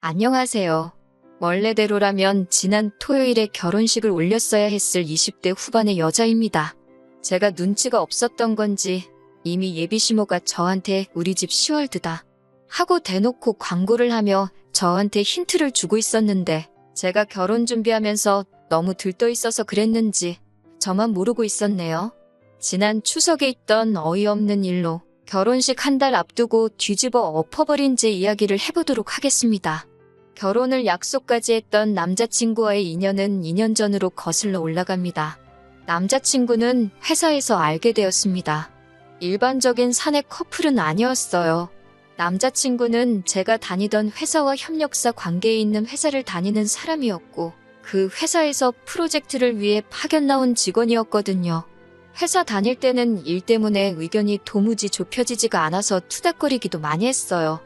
안녕하세요. 원래대로라면 지난 토요일에 결혼식을 올렸어야 했을 20대 후반의 여자입니다. 제가 눈치가 없었던 건지 이미 예비시모가 저한테 우리 집 시월드다 하고 대놓고 광고를 하며 저한테 힌트를 주고 있었는데 제가 결혼 준비하면서 너무 들떠 있어서 그랬는지 저만 모르고 있었네요. 지난 추석에 있던 어이없는 일로 결혼식 한 달 앞두고 뒤집어 엎어버린 제 이야기를 해보도록 하겠습니다. 결혼을 약속까지 했던 남자친구와의 인연은 2년 전으로 거슬러 올라갑니다. 남자친구는 회사에서 알게 되었습니다. 일반적인 사내 커플은 아니었어요. 남자친구는 제가 다니던 회사와 협력사 관계에 있는 회사를 다니는 사람이었고 그 회사에서 프로젝트를 위해 파견 나온 직원이었거든요. 회사 다닐 때는 일 때문에 의견이 도무지 좁혀지지가 않아서 투닥거리기도 많이 했어요.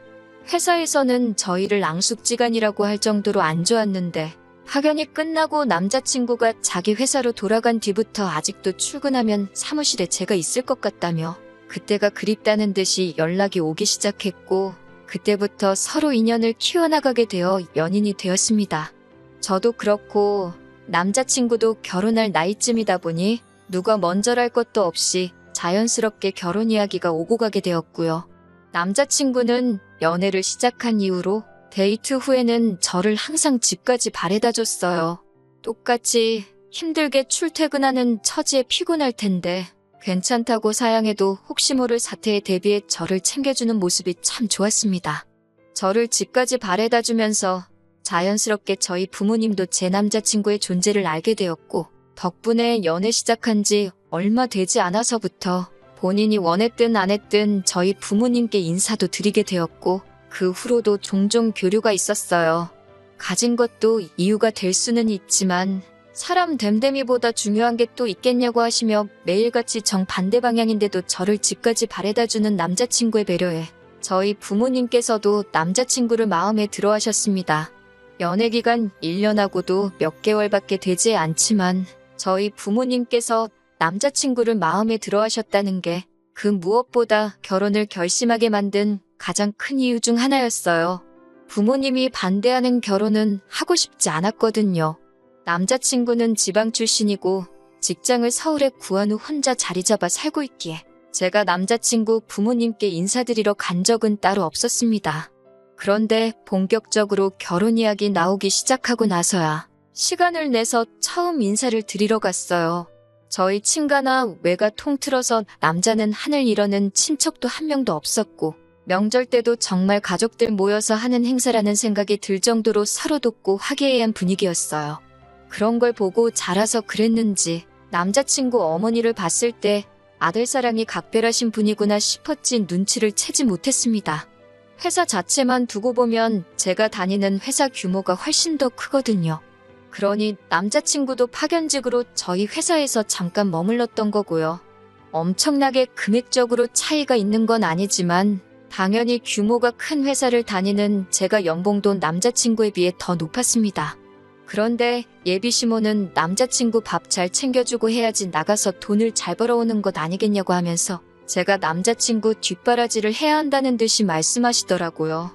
회사에서는 저희를 앙숙지간이라고 할 정도로 안 좋았는데 파견이 끝나고 남자친구가 자기 회사로 돌아간 뒤부터 아직도 출근하면 사무실에 제가 있을 것 같다며 그때가 그립다는 듯이 연락이 오기 시작했고 그때부터 서로 인연을 키워나가게 되어 연인이 되었습니다. 저도 그렇고 남자친구도 결혼할 나이쯤이다 보니 누가 먼저랄 것도 없이 자연스럽게 결혼 이야기가 오고 가게 되었고요. 남자친구는 연애를 시작한 이후로 데이트 후에는 저를 항상 집까지 바래다 줬어요. 똑같이 힘들게 출퇴근하는 처지에 피곤할 텐데 괜찮다고 사양해도 혹시 모를 사태에 대비해 저를 챙겨주는 모습이 참 좋았습니다. 저를 집까지 바래다 주면서 자연스럽게 저희 부모님도 제 남자친구의 존재를 알게 되었고 덕분에 연애 시작한 지 얼마 되지 않아서부터 본인이 원했든 안 했든 저희 부모님께 인사도 드리게 되었고 그 후로도 종종 교류가 있었어요. 가진 것도 이유가 될 수는 있지만 사람 됨됨이보다 중요한 게 또 있겠냐고 하시며 매일같이 정반대 방향인데도 저를 집까지 바래다주는 남자친구의 배려에 저희 부모님께서도 남자친구를 마음에 들어 하셨습니다. 연애기간 1년하고도 몇 개월밖에 되지 않지만 저희 부모님께서 남자친구를 마음에 들어 하셨다는 게 그 무엇보다 결혼을 결심하게 만든 가장 큰 이유 중 하나였어요. 부모님이 반대하는 결혼은 하고 싶지 않았거든요. 남자친구는 지방 출신이고 직장을 서울에 구한 후 혼자 자리 잡아 살고 있기에 제가 남자친구 부모님께 인사드리러 간 적은 따로 없었습니다. 그런데 본격적으로 결혼 이야기 나오기 시작하고 나서야 시간을 내서 처음 인사를 드리러 갔어요. 저희 친가나 외가 통틀어서 남자는 하늘 이러는 친척도 한 명도 없었고 명절 때도 정말 가족들 모여서 하는 행사라는 생각이 들 정도로 서로 돕고 화기애애한 분위기였어요. 그런 걸 보고 자라서 그랬는지 남자친구 어머니를 봤을 때 아들 사랑이 각별하신 분이구나 싶었지 눈치를 채지 못했습니다. 회사 자체만 두고 보면 제가 다니는 회사 규모가 훨씬 더 크거든요. 그러니 남자친구도 파견직으로 저희 회사에서 잠깐 머물렀던 거고요. 엄청나게 금액적으로 차이가 있는 건 아니지만 당연히 규모가 큰 회사를 다니는 제가 연봉도 남자친구에 비해 더 높았습니다. 그런데 예비시모는 남자친구 밥 잘 챙겨주고 해야지 나가서 돈을 잘 벌어오는 것 아니겠냐고 하면서 제가 남자친구 뒷바라지를 해야 한다는 듯이 말씀하시더라고요.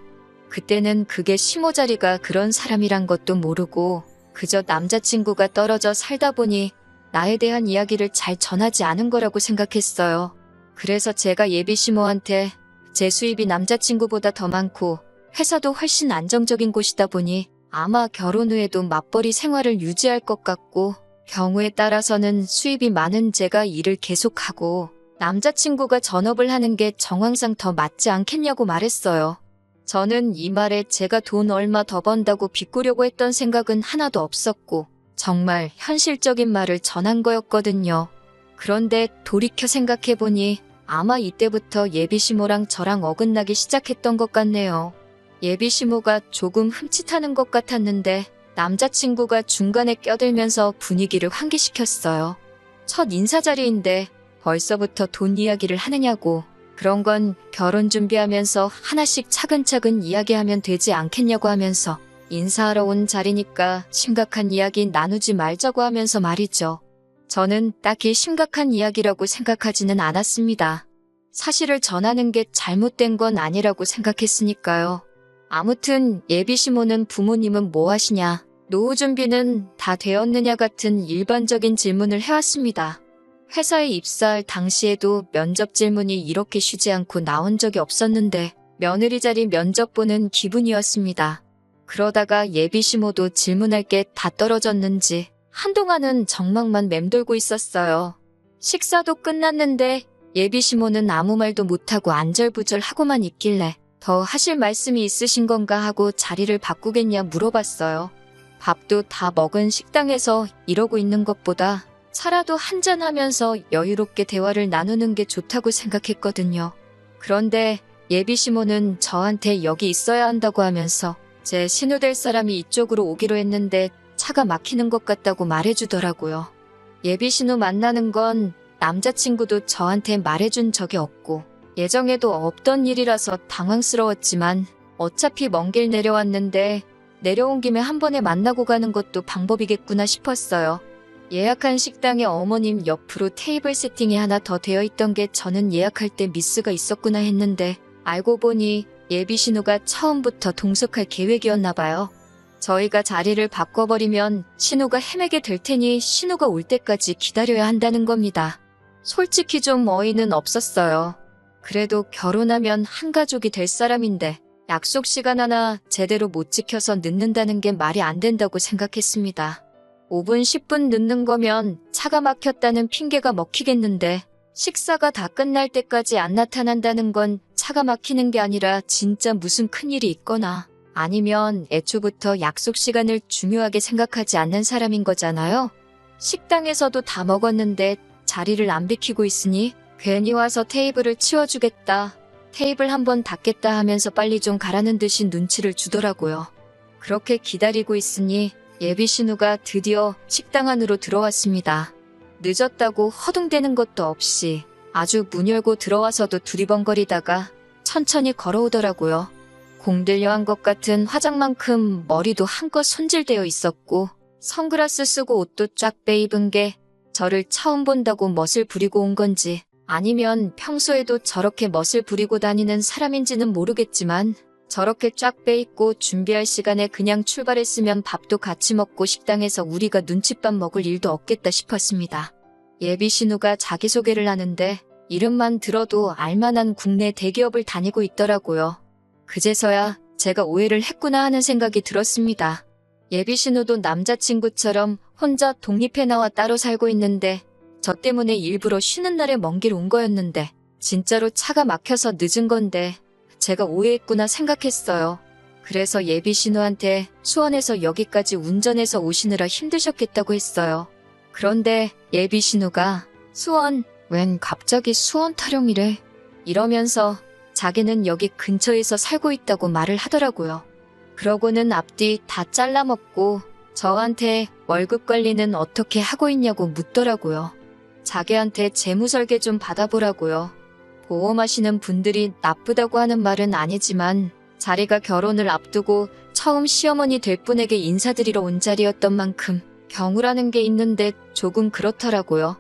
그때는 그게 시모 자리가 그런 사람이란 것도 모르고 그저 남자친구가 떨어져 살다 보니 나에 대한 이야기를 잘 전하지 않은 거라고 생각했어요. 그래서 제가 예비시모한테 제 수입이 남자친구보다 더 많고 회사도 훨씬 안정적인 곳이다 보니 아마 결혼 후에도 맞벌이 생활을 유지할 것 같고 경우에 따라서는 수입이 많은 제가 일을 계속하고 남자친구가 전업을 하는 게 정황상 더 맞지 않겠냐고 말했어요. 저는 이 말에 제가 돈 얼마 더 번다고 비꼬려고 했던 생각은 하나도 없었고 정말 현실적인 말을 전한 거였거든요. 그런데 돌이켜 생각해보니 아마 이때부터 예비시모랑 저랑 어긋나기 시작했던 것 같네요. 예비시모가 조금 흠칫하는 것 같았는데 남자친구가 중간에 껴들면서 분위기를 환기시켰어요. 첫 인사 자리인데 벌써부터 돈 이야기를 하느냐고 그런 건 결혼 준비하면서 하나씩 차근차근 이야기하면 되지 않겠냐고 하면서 인사하러 온 자리니까 심각한 이야기 나누지 말자고 하면서 말이죠. 저는 딱히 심각한 이야기라고 생각하지는 않았습니다. 사실을 전하는 게 잘못된 건 아니라고 생각했으니까요. 아무튼 예비 시모는 부모님은 뭐 하시냐, 노후 준비는 다 되었느냐 같은 일반적인 질문을 해왔습니다. 회사에 입사할 당시에도 면접 질문이 이렇게 쉬지 않고 나온 적이 없었는데 며느리 자리 면접 보는 기분이었습니다. 그러다가 예비 시모도 질문할 게 다 떨어졌는지 한동안은 정막만 맴돌고 있었어요. 식사도 끝났는데 예비 시모는 아무 말도 못하고 안절부절하고만 있길래 더 하실 말씀이 있으신 건가 하고 자리를 바꾸겠냐 물어봤어요. 밥도 다 먹은 식당에서 이러고 있는 것보다 차라도 한잔하면서 여유롭게 대화를 나누는 게 좋다고 생각했거든요. 그런데 예비 시모는 저한테 여기 있어야 한다고 하면서 제 신우될 사람이 이쪽으로 오기로 했는데 차가 막히는 것 같다고 말해주더라고요. 예비 신우 만나는 건 남자친구도 저한테 말해준 적이 없고 예정에도 없던 일이라서 당황스러웠지만 어차피 먼 길 내려왔는데 내려온 김에 한 번에 만나고 가는 것도 방법이겠구나 싶었어요. 예약한 식당에 어머님 옆으로 테이블 세팅이 하나 더 되어 있던 게 저는 예약할 때 미스가 있었구나 했는데 알고 보니 예비 신우가 처음부터 동석할 계획이었나 봐요. 저희가 자리를 바꿔버리면 신우가 헤매게 될 테니 신우가 올 때까지 기다려야 한다는 겁니다. 솔직히 좀 어이는 없었어요. 그래도 결혼하면 한 가족이 될 사람인데 약속 시간 하나 제대로 못 지켜서 늦는다는 게 말이 안 된다고 생각했습니다. 5분 10분 늦는 거면 차가 막혔다는 핑계가 먹히겠는데 식사가 다 끝날 때까지 안 나타난다는 건 차가 막히는 게 아니라 진짜 무슨 큰일이 있거나 아니면 애초부터 약속 시간을 중요하게 생각하지 않는 사람인 거잖아요. 식당에서도 다 먹었는데 자리를 안 비키고 있으니 괜히 와서 테이블을 치워주겠다, 테이블 한번 닦겠다 하면서 빨리 좀 가라는 듯이 눈치를 주더라고요. 그렇게 기다리고 있으니 예비 신우가 드디어 식당 안으로 들어왔습니다. 늦었다고 허둥대는 것도 없이 아주 문 열고 들어와서도 두리번거리다가 천천히 걸어오더라고요. 공들여한 것 같은 화장만큼 머리도 한껏 손질되어 있었고 선글라스 쓰고 옷도 쫙 빼입은 게 저를 처음 본다고 멋을 부리고 온 건지 아니면 평소에도 저렇게 멋을 부리고 다니는 사람인지는 모르겠지만 저렇게 쫙 빼입고 준비할 시간에 그냥 출발했으면 밥도 같이 먹고 식당에서 우리가 눈칫밥 먹을 일도 없겠다 싶었습니다. 예비 신우가 자기소개를 하는데 이름만 들어도 알만한 국내 대기업을 다니고 있더라고요. 그제서야 제가 오해를 했구나 하는 생각이 들었습니다. 예비 신우도 남자친구처럼 혼자 독립해 나와 따로 살고 있는데 저 때문에 일부러 쉬는 날에 먼 길 온 거였는데 진짜로 차가 막혀서 늦은 건데 제가 오해했구나 생각했어요. 그래서 예비 신우한테 수원에서 여기까지 운전해서 오시느라 힘드셨겠다고 했어요. 그런데 예비 신우가 수원? 웬 갑자기 수원 타령이래? 이러면서 자기는 여기 근처에서 살고 있다고 말을 하더라고요. 그러고는 앞뒤 다 잘라먹고 저한테 월급 관리는 어떻게 하고 있냐고 묻더라고요. 자기한테 재무설계 좀 받아보라고요. 보험하시는 분들이 나쁘다고 하는 말은 아니지만 자리가 결혼을 앞두고 처음 시어머니 될 분에게 인사드리러 온 자리였던 만큼 경우라는 게 있는데 조금 그렇더라고요.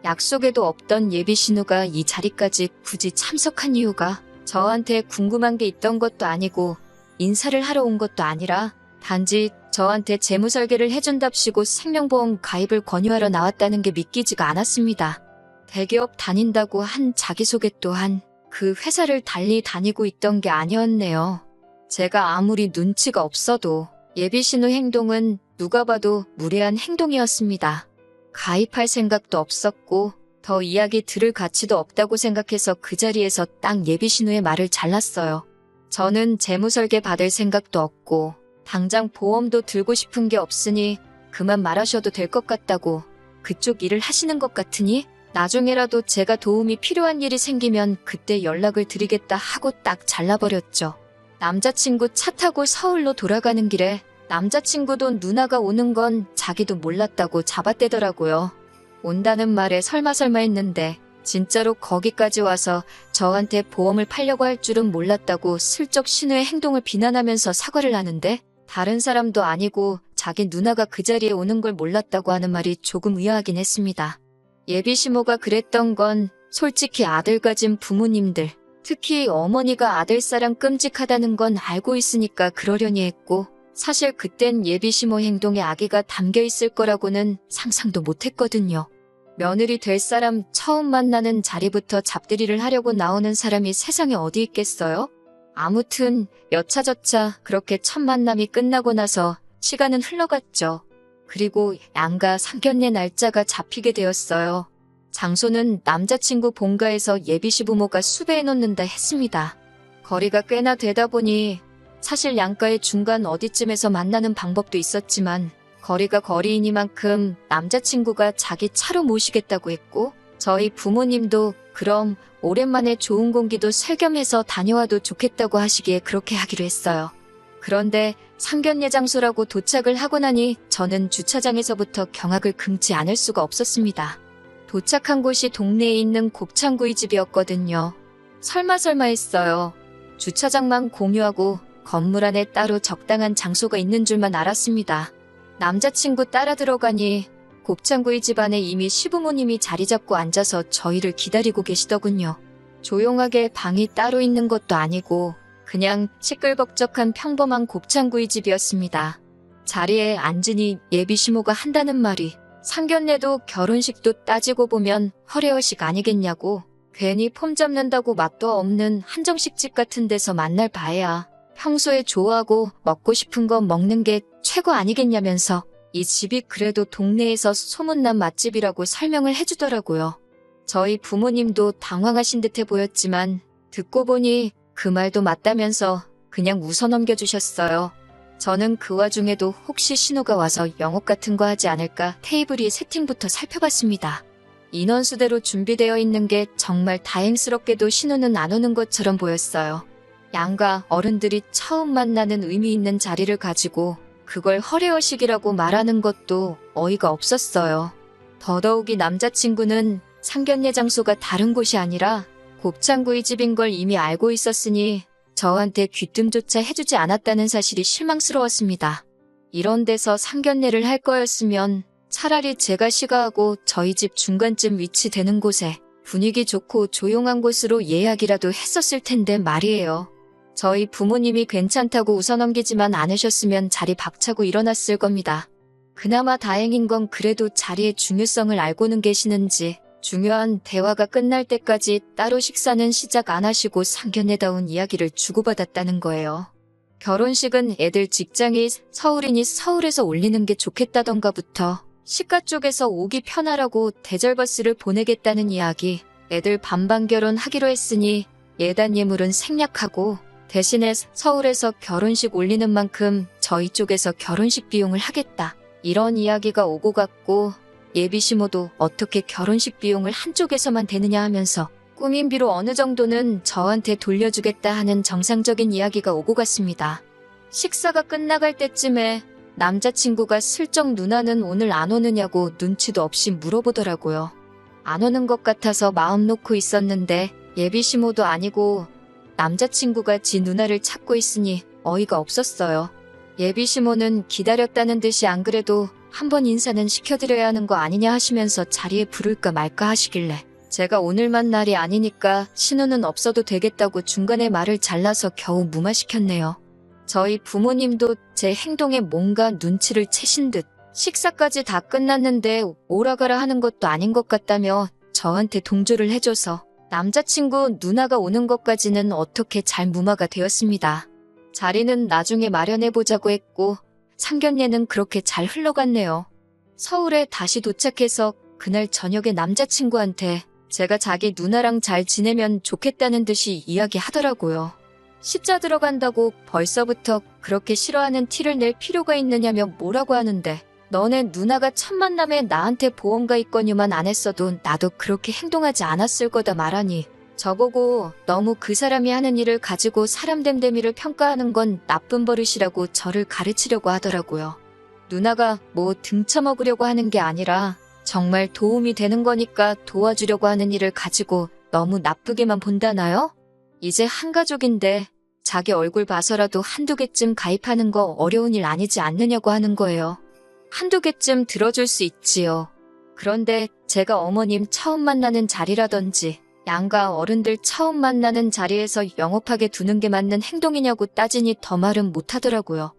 약속에도 없던 예비 신우가 이 자리까지 굳이 참석한 이유가 저한테 궁금한 게 있던 것도 아니고 인사를 하러 온 것도 아니라 단지 저한테 재무설계를 해준답시고 생명보험 가입을 권유하러 나왔다는 게 믿기지가 않았습니다. 대기업 다닌다고 한 자기소개 또한 그 회사를 달리 다니고 있던 게 아니었네요. 제가 아무리 눈치가 없어도 예비 신우 행동은 누가 봐도 무례한 행동이었습니다. 가입할 생각도 없었고 더 이야기 들을 가치도 없다고 생각해서 그 자리에서 딱 예비 신우의 말을 잘랐어요. 저는 재무설계 받을 생각도 없고 당장 보험도 들고 싶은 게 없으니 그만 말하셔도 될 것 같다고, 그쪽 일을 하시는 것 같으니 나중에라도 제가 도움이 필요한 일이 생기면 그때 연락을 드리겠다 하고 딱 잘라버렸죠. 남자친구 차 타고 서울로 돌아가는 길에 남자친구도 누나가 오는 건 자기도 몰랐다고 잡아떼더라고요. 온다는 말에 설마 했는데 진짜로 거기까지 와서 저한테 보험을 팔려고 할 줄은 몰랐다고 슬쩍 신우의 행동을 비난하면서 사과를 하는데 다른 사람도 아니고 자기 누나가 그 자리에 오는 걸 몰랐다고 하는 말이 조금 의아하긴 했습니다. 예비 시모가 그랬던 건 솔직히 아들 가진 부모님들, 특히 어머니가 아들사랑 끔찍하다는 건 알고 있으니까 그러려니 했고, 사실 그땐 예비시모 행동에 악의가 담겨 있을 거라고는 상상도 못했거든요. 며느리 될 사람 처음 만나는 자리부터 잡들이를 하려고 나오는 사람이 세상에 어디 있겠어요? 아무튼 여차저차 그렇게 첫 만남이 끝나고 나서 시간은 흘러갔죠. 그리고 양가 상견례 날짜가 잡히게 되었어요. 장소는 남자친구 본가에서 예비시부모가 수배해 놓는다 했습니다. 거리가 꽤나 되다 보니 사실 양가의 중간 어디쯤에서 만나는 방법도 있었지만 거리가 거리이니만큼 남자친구가 자기 차로 모시겠다고 했고 저희 부모님도 그럼 오랜만에 좋은 공기도 살겸해서 다녀와도 좋겠다고 하시기에 그렇게 하기로 했어요. 그런데 상견례 장소라고 도착을 하고 나니 저는 주차장에서부터 경악을 금치 않을 수가 없었습니다. 도착한 곳이 동네에 있는 곱창구이 집이었거든요. 설마 했어요. 주차장만 공유하고 건물 안에 따로 적당한 장소가 있는 줄만 알았습니다. 남자친구 따라 들어가니 곱창구이 집 안에 이미 시부모님이 자리 잡고 앉아서 저희를 기다리고 계시더군요. 조용하게 방이 따로 있는 것도 아니고 그냥 시끌벅적한 평범한 곱창구이 집이었습니다. 자리에 앉으니 예비시모가 한다는 말이 상견례도 결혼식도 따지고 보면 허례허식 아니겠냐고, 괜히 폼 잡는다고 맛도 없는 한정식 집 같은 데서 만날 바에야 평소에 좋아하고 먹고 싶은 거 먹는 게 최고 아니겠냐면서 이 집이 그래도 동네에서 소문난 맛집이라고 설명을 해주더라고요. 저희 부모님도 당황하신 듯해 보였지만 듣고 보니 그 말도 맞다면서 그냥 웃어 넘겨주셨어요. 저는 그 와중에도 혹시 신호가 와서 영업 같은 거 하지 않을까 테이블 위 세팅부터 살펴봤습니다. 인원수대로 준비되어 있는 게 정말 다행스럽게도 신호는 안 오는 것처럼 보였어요. 양가 어른들이 처음 만나는 의미 있는 자리를 가지고 그걸 허례허식이라고 말하는 것도 어이가 없었어요. 더더욱이 남자친구는 상견례 장소가 다른 곳이 아니라 곱창구이 집인 걸 이미 알고 있었으니 저한테 귀뜸조차 해주지 않았다는 사실이 실망스러웠습니다. 이런 데서 상견례를 할 거였으면 차라리 제가 시가하고 저희 집 중간쯤 위치되는 곳에 분위기 좋고 조용한 곳으로 예약이라도 했었을 텐데 말이에요. 저희 부모님이 괜찮다고 웃어넘기지만 않으셨으면 자리 박차고 일어났을 겁니다. 그나마 다행인 건 그래도 자리의 중요성을 알고는 계시는지 중요한 대화가 끝날 때까지 따로 식사는 시작 안 하시고 상견례다운 이야기를 주고받았다는 거예요. 결혼식은 애들 직장이 서울이니 서울에서 올리는 게 좋겠다던가부터 시가 쪽에서 오기 편하라고 대절버스를 보내겠다는 이야기, 애들 반반 결혼하기로 했으니 예단 예물은 생략하고 대신에 서울에서 결혼식 올리는 만큼 저희 쪽에서 결혼식 비용을 하겠다. 이런 이야기가 오고 갔고 예비시모도 어떻게 결혼식 비용을 한쪽에서만 대느냐 하면서 꾸민비로 어느 정도는 저한테 돌려주겠다 하는 정상적인 이야기가 오고 갔습니다. 식사가 끝나갈 때쯤에 남자친구가 슬쩍 누나는 오늘 안 오느냐고 눈치도 없이 물어보더라고요. 안 오는 것 같아서 마음 놓고 있었는데 예비시모도 아니고 남자친구가 지 누나를 찾고 있으니 어이가 없었어요. 예비시모는 기다렸다는 듯이 안 그래도 한번 인사는 시켜드려야 하는 거 아니냐 하시면서 자리에 부를까 말까 하시길래 제가 오늘만 날이 아니니까 신호는 없어도 되겠다고 중간에 말을 잘라서 겨우 무마시켰네요. 저희 부모님도 제 행동에 뭔가 눈치를 채신 듯 식사까지 다 끝났는데 오라가라 하는 것도 아닌 것 같다며 저한테 동조를 해줘서 남자친구 누나가 오는 것까지는 어떻게 잘 무마가 되었습니다. 자리는 나중에 마련해보자고 했고 상견례는 그렇게 잘 흘러갔네요. 서울에 다시 도착해서 그날 저녁에 남자친구한테 제가 자기 누나랑 잘 지내면 좋겠다는 듯이 이야기하더라고요. 십자 들어간다고 벌써부터 그렇게 싫어하는 티를 낼 필요가 있느냐며 뭐라고 하는데 너네 누나가 첫 만남에 나한테 보험가 있거니만 안 했어도 나도 그렇게 행동하지 않았을 거다 말하니 저보고 너무 그 사람이 하는 일을 가지고 사람 됨됨이를 평가하는 건 나쁜 버릇이라고 저를 가르치려고 하더라고요. 누나가 뭐 등쳐먹으려고 하는 게 아니라 정말 도움이 되는 거니까 도와주려고 하는 일을 가지고 너무 나쁘게만 본다나요? 이제 한 가족인데 자기 얼굴 봐서라도 한두 개쯤 가입하는 거 어려운 일 아니지 않느냐고 하는 거예요. 한두 개쯤 들어줄 수 있지요. 그런데 제가 어머님 처음 만나는 자리라든지 양가 어른들 처음 만나는 자리에서 영업하게 두는 게 맞는 행동이냐고 따지니 더 말은 못하더라고요.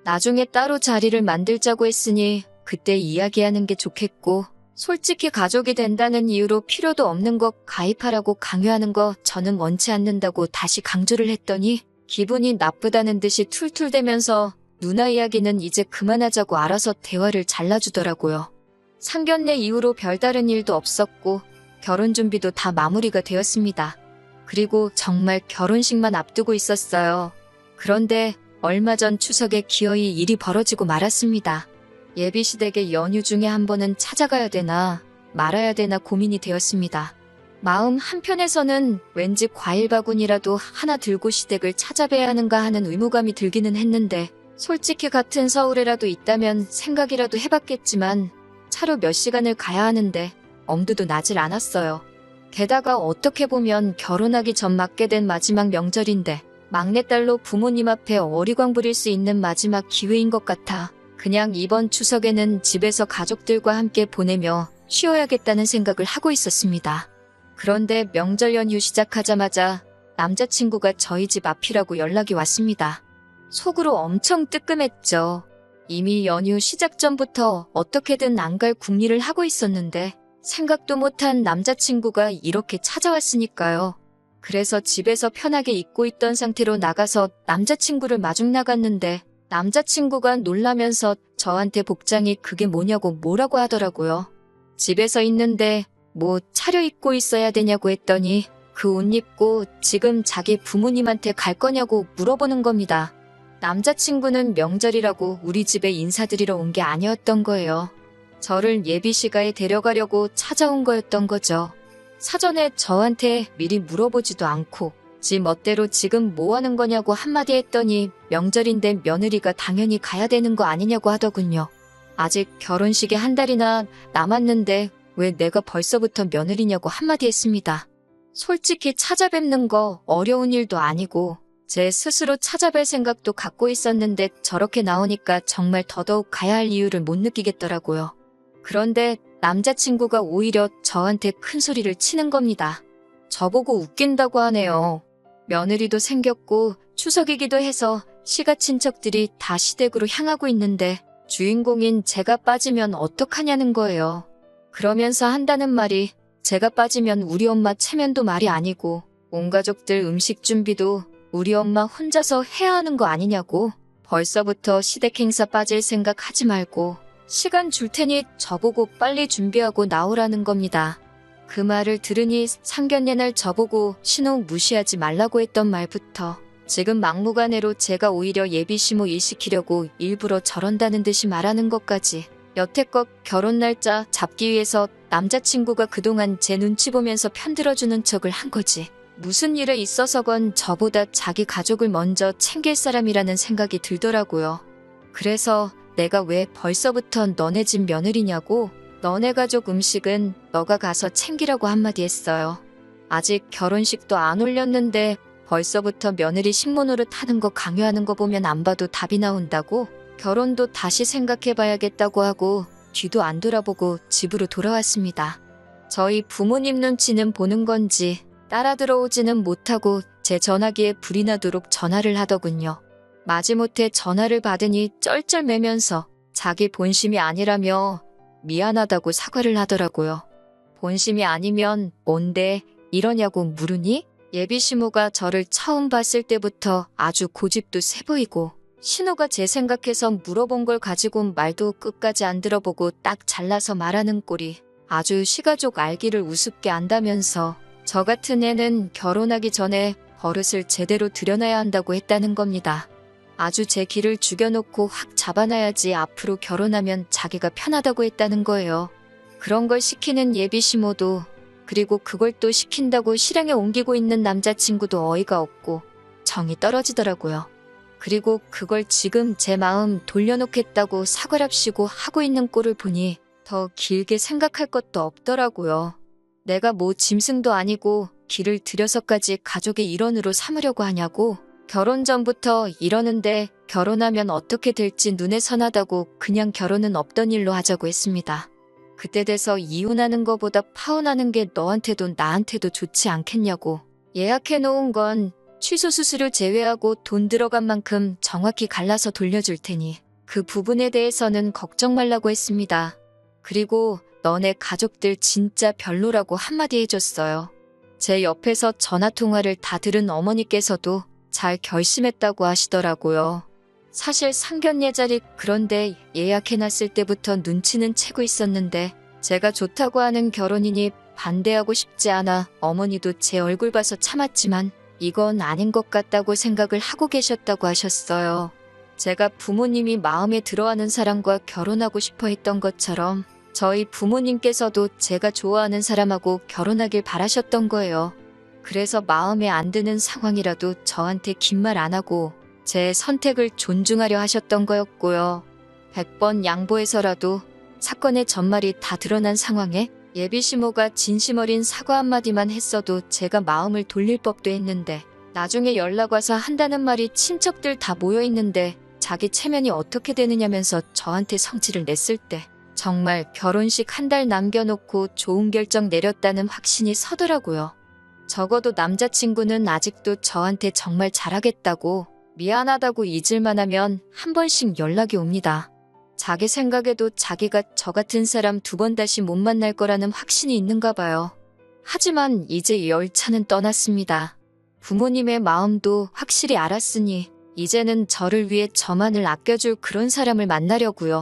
나중에 따로 자리를 만들자고 했으니 그때 이야기하는 게 좋겠고, 솔직히 가족이 된다는 이유로 필요도 없는 거 가입하라고 강요하는 거 저는 원치 않는다고 다시 강조를 했더니 기분이 나쁘다는 듯이 툴툴대면서 누나 이야기는 이제 그만하자고 알아서 대화를 잘라주더라고요. 상견례 이후로 별다른 일도 없었고 결혼 준비도 다 마무리가 되었습니다. 그리고 정말 결혼식만 앞두고 있었어요. 그런데 얼마 전 추석에 기어이 일이 벌어지고 말았습니다. 예비시댁의 연휴 중에 한 번은 찾아가야 되나 말아야 되나 고민이 되었습니다. 마음 한편에서는 왠지 과일 바구니라도 하나 들고 시댁을 찾아뵈야 하는가 하는 의무감이 들기는 했는데, 솔직히 같은 서울에라도 있다면 생각이라도 해봤겠지만 차로 몇 시간을 가야 하는데 엄두도 나질 않았어요. 게다가 어떻게 보면 결혼하기 전 맞게 된 마지막 명절인데 막내딸로 부모님 앞에 어리광 부릴 수 있는 마지막 기회인 것 같아 그냥 이번 추석에는 집에서 가족들과 함께 보내며 쉬어야겠다는 생각을 하고 있었습니다. 그런데 명절 연휴 시작하자마자 남자친구가 저희 집 앞이라고 연락이 왔습니다. 속으로 엄청 뜨끔했죠. 이미 연휴 시작 전부터 어떻게든 안 갈 궁리를 하고 있었는데 생각도 못한 남자친구가 이렇게 찾아왔으니까요. 그래서 집에서 편하게 있고 있던 상태로 나가서 남자친구를 마중 나갔는데 남자친구가 놀라면서 저한테 복장이 그게 뭐냐고 뭐라고 하더라고요. 집에서 있는데 뭐 차려입고 있어야 되냐고 했더니 그 옷 입고 지금 자기 부모님한테 갈 거냐고 물어보는 겁니다. 남자친구는 명절이라고 우리 집에 인사드리러 온 게 아니었던 거예요. 저를 예비시가에 데려가려고 찾아온 거였던 거죠. 사전에 저한테 미리 물어보지도 않고 지 멋대로 지금 뭐 하는 거냐고 한마디 했더니 명절인데 며느리가 당연히 가야 되는 거 아니냐고 하더군요. 아직 결혼식이 한 달이나 남았는데 왜 내가 벌써부터 며느리냐고 한마디 했습니다. 솔직히 찾아뵙는 거 어려운 일도 아니고 제 스스로 찾아뵐 생각도 갖고 있었는데 저렇게 나오니까 정말 더더욱 가야 할 이유를 못 느끼겠더라고요. 그런데 남자친구가 오히려 저한테 큰 소리를 치는 겁니다. 저보고 웃긴다고 하네요. 며느리도 생겼고 추석이기도 해서 시가 친척들이 다 시댁으로 향하고 있는데 주인공인 제가 빠지면 어떡하냐는 거예요. 그러면서 한다는 말이 제가 빠지면 우리 엄마 체면도 말이 아니고 온 가족들 음식 준비도 우리 엄마 혼자서 해야 하는 거 아니냐고, 벌써부터 시댁 행사 빠질 생각 하지 말고 시간 줄 테니 저보고 빨리 준비하고 나오라는 겁니다. 그 말을 들으니 상견례 날 저보고 신혼 무시하지 말라고 했던 말부터 지금 막무가내로 제가 오히려 예비시모 일 시키려고 일부러 저런다는 듯이 말하는 것까지, 여태껏 결혼 날짜 잡기 위해서 남자친구가 그동안 제 눈치 보면서 편들어주는 척을 한 거지. 무슨 일에 있어서건 저보다 자기 가족을 먼저 챙길 사람이라는 생각이 들더라고요. 그래서 내가 왜 벌써부터 너네 집 며느리냐고, 너네 가족 음식은 너가 가서 챙기라고 한마디 했어요. 아직 결혼식도 안 올렸는데 벌써부터 며느리 식모노릇 하는 거 강요하는 거 보면 안 봐도 답이 나온다고, 결혼도 다시 생각해봐야겠다고 하고 뒤도 안 돌아보고 집으로 돌아왔습니다. 저희 부모님 눈치는 보는 건지 따라 들어오지는 못하고 제 전화기에 불이 나도록 전화를 하더군요. 마지못해 전화를 받으니 쩔쩔매면서 자기 본심이 아니라며 미안하다고 사과를 하더라고요. 본심이 아니면 뭔데 이러냐고 물으니 예비시모가 저를 처음 봤을 때부터 아주 고집도 세 보이고 신호가 제 생각해서 물어본 걸 가지고 말도 끝까지 안 들어보고 딱 잘라서 말하는 꼴이 아주 시가족 알기를 우습게 안다면서 저 같은 애는 결혼하기 전에 버릇을 제대로 들여놔야 한다고 했다는 겁니다. 아주 제 길을 죽여놓고 확 잡아놔야지 앞으로 결혼하면 자기가 편하다고 했다는 거예요. 그런 걸 시키는 예비시모도, 그리고 그걸 또 시킨다고 실행에 옮기고 있는 남자친구도 어이가 없고 정이 떨어지더라고요. 그리고 그걸 지금 제 마음 돌려놓겠다고 사과랍시고 하고 있는 꼴을 보니 더 길게 생각할 것도 없더라고요. 내가 뭐 짐승도 아니고 길을 들여서까지 가족의 일원으로 삼으려고 하냐고, 결혼 전부터 이러는데 결혼하면 어떻게 될지 눈에 선하다고 그냥 결혼은 없던 일로 하자고 했습니다. 그때 돼서 이혼하는 거보다 파혼하는 게 너한테도 나한테도 좋지 않겠냐고. 예약해 놓은 건 취소 수수료 제외하고 돈 들어간 만큼 정확히 갈라서 돌려줄 테니 그 부분에 대해서는 걱정 말라고 했습니다. 그리고 너네 가족들 진짜 별로라고 한마디 해줬어요. 제 옆에서 전화통화를 다 들은 어머니께서도 잘 결심했다고 하시더라고요. 사실 상견례 자리 그런데 예약해놨을 때부터 눈치는 채고 있었는데 제가 좋다고 하는 결혼이니 반대하고 싶지 않아 어머니도 제 얼굴 봐서 참았지만 이건 아닌 것 같다고 생각을 하고 계셨다고 하셨어요. 제가 부모님이 마음에 들어하는 사람과 결혼하고 싶어 했던 것처럼 저희 부모님께서도 제가 좋아하는 사람하고 결혼하길 바라셨던 거예요. 그래서 마음에 안 드는 상황이라도 저한테 긴 말 안 하고 제 선택을 존중하려 하셨던 거였고요. 100번 양보해서라도 사건의 전말이 다 드러난 상황에 예비시모가 진심 어린 사과 한마디만 했어도 제가 마음을 돌릴 법도 했는데 나중에 연락 와서 한다는 말이 친척들 다 모여있는데 자기 체면이 어떻게 되느냐면서 저한테 성질을 냈을 때 정말 결혼식 한 달 남겨놓고 좋은 결정 내렸다는 확신이 서더라고요. 적어도 남자친구는 아직도 저한테 정말 잘하겠다고 미안하다고 잊을만 하면 한 번씩 연락이 옵니다. 자기 생각에도 자기가 저 같은 사람 2번 다시 못 만날 거라는 확신이 있는가 봐요. 하지만 이제 열차는 떠났습니다. 부모님의 마음도 확실히 알았으니 이제는 저를 위해 저만을 아껴줄 그런 사람을 만나려고요.